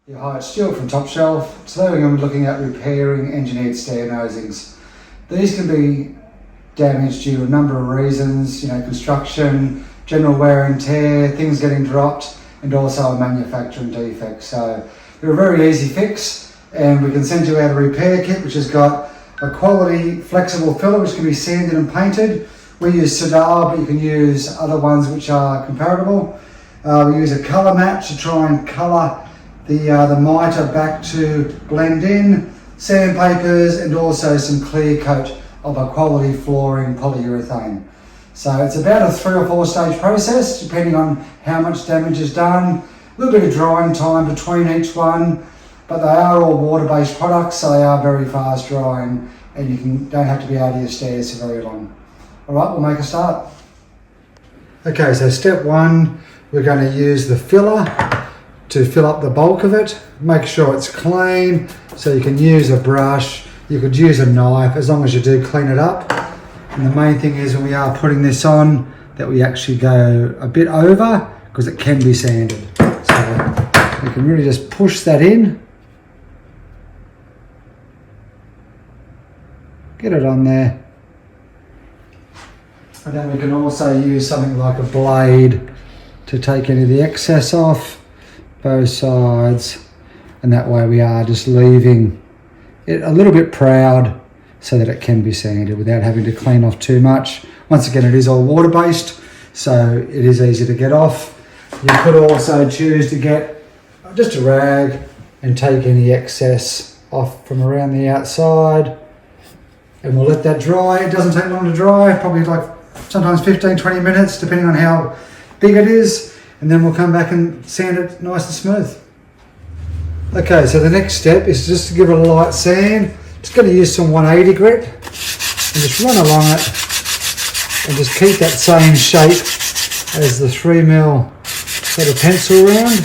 Yeah, hi, it's Stuart from Top Shelf. Today we're going to be looking at repairing engineered stair nosings. These can be damaged due to a number of reasons, construction, general wear and tear, things getting dropped, and also a manufacturing defect. So they're a very easy fix, and we can send you out a repair kit which has got a quality flexible filler which can be sanded and painted. We use Soudal, but you can use other ones which are comparable. We use a colour match to try and colour the mitre back to blend in, sandpapers, and also some clear coat of a quality flooring polyurethane. So it's about a 3 or 4 stage process depending on how much damage is done. A little bit of drying time between each one, but they are all water-based products, so they are very fast drying, and you don't have to be out of your stairs for very long. Alright, we'll make a start. Okay, so step 1, we're going to use the filler to fill up the bulk of it. Make sure it's clean, so you can use a brush, you could use a knife, as long as you do clean it up. And the main thing is when we are putting this on, that we actually go a bit over, because it can be sanded. So you can really just push that in, get it on there. And then we can also use something like a blade to take any of the excess off, both sides, and that way we are just leaving it a little bit proud so that it can be sanded without having to clean off too much. Once again, it is all water based, so it is easy to get off. You could also choose to get just a rag and take any excess off from around the outside, and we'll let that dry. It doesn't take long to dry, probably like sometimes 15-20 minutes depending on how big it is. And then we'll come back and sand it nice and smooth. Okay, so the next step is just to give it a light sand. Just going to use some 180 grit and just run along it and just keep that same shape as the 3mm sort of pencil round.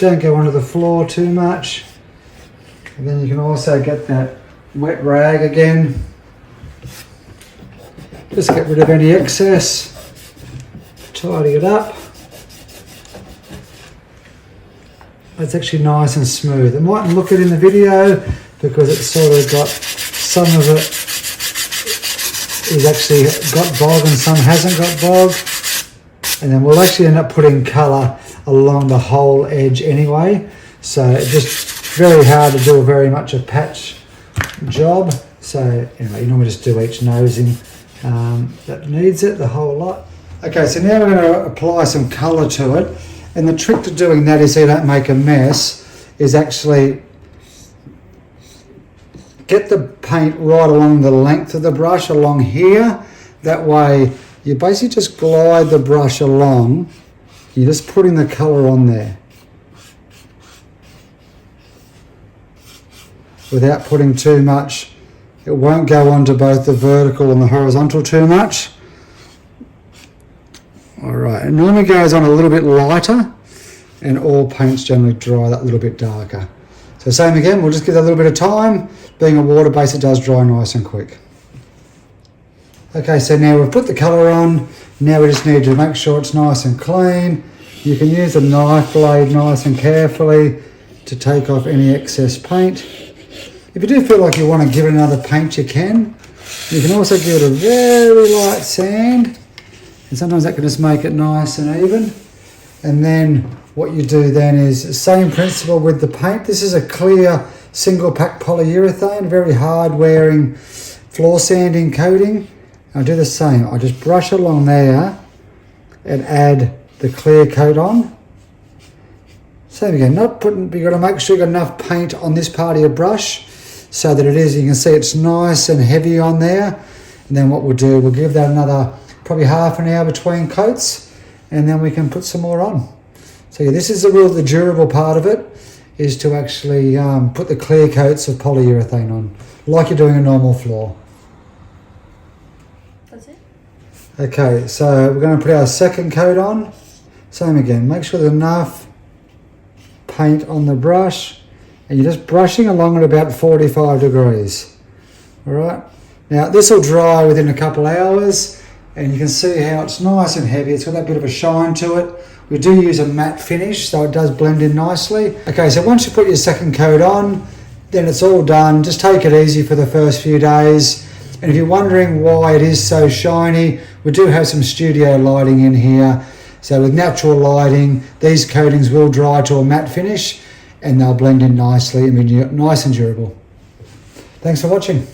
Don't go onto the floor too much. And then you can also get that wet rag again. Just get rid of any excess. Tidy it up. It's actually nice and smooth. It mightn't look it in the video because it's sort of got, some of it is actually got bog and some hasn't got bog. And then we'll actually end up putting colour along the whole edge anyway. So it's just very hard to do very much a patch job. So anyway, you normally just do each nosing that needs it, the whole lot. Okay, so now we're going to apply some colour to it, and the trick to doing that is so you don't make a mess, is actually get the paint right along the length of the brush along here. That way you basically just glide the brush along, you're just putting the colour on there without putting too much. It won't go onto both the vertical and the horizontal too much. Alright, it normally goes on a little bit lighter, and all paints generally dry that little bit darker. So same again, we'll just give that a little bit of time. Being a water base, it does dry nice and quick. Okay, so now we've put the colour on. Now we just need to make sure it's nice and clean. You can use a knife blade nice and carefully to take off any excess paint. If you do feel like you want to give it another paint, you can. You can also give it a very light sand. And sometimes that can just make it nice and even. And then what you do then is the same principle with the paint. This is a clear single pack polyurethane, very hard wearing floor sanding coating. I'll do the same. I just brush along there and add the clear coat on. Same again, you've got to make sure you've got enough paint on this part of your brush so that you can see it's nice and heavy on there. And then what we'll do, we'll give that another probably half an hour between coats, and then we can put some more on. So yeah, this is the durable part of it, is to actually put the clear coats of polyurethane on, like you're doing a normal floor. That's it? Okay, so we're going to put our second coat on. Same again, make sure there's enough paint on the brush, and you're just brushing along at about 45 degrees. All right, now this will dry within a couple hours, and you can see how it's nice and heavy. It's got that bit of a shine to it. We do use a matte finish, so it does blend in nicely. Okay, so once you put your second coat on, then it's all done. Just take it easy for the first few days. And if you're wondering why it is so shiny, we do have some studio lighting in here. So with natural lighting, these coatings will dry to a matte finish and they'll blend in nicely and be nice and durable. Thanks for watching.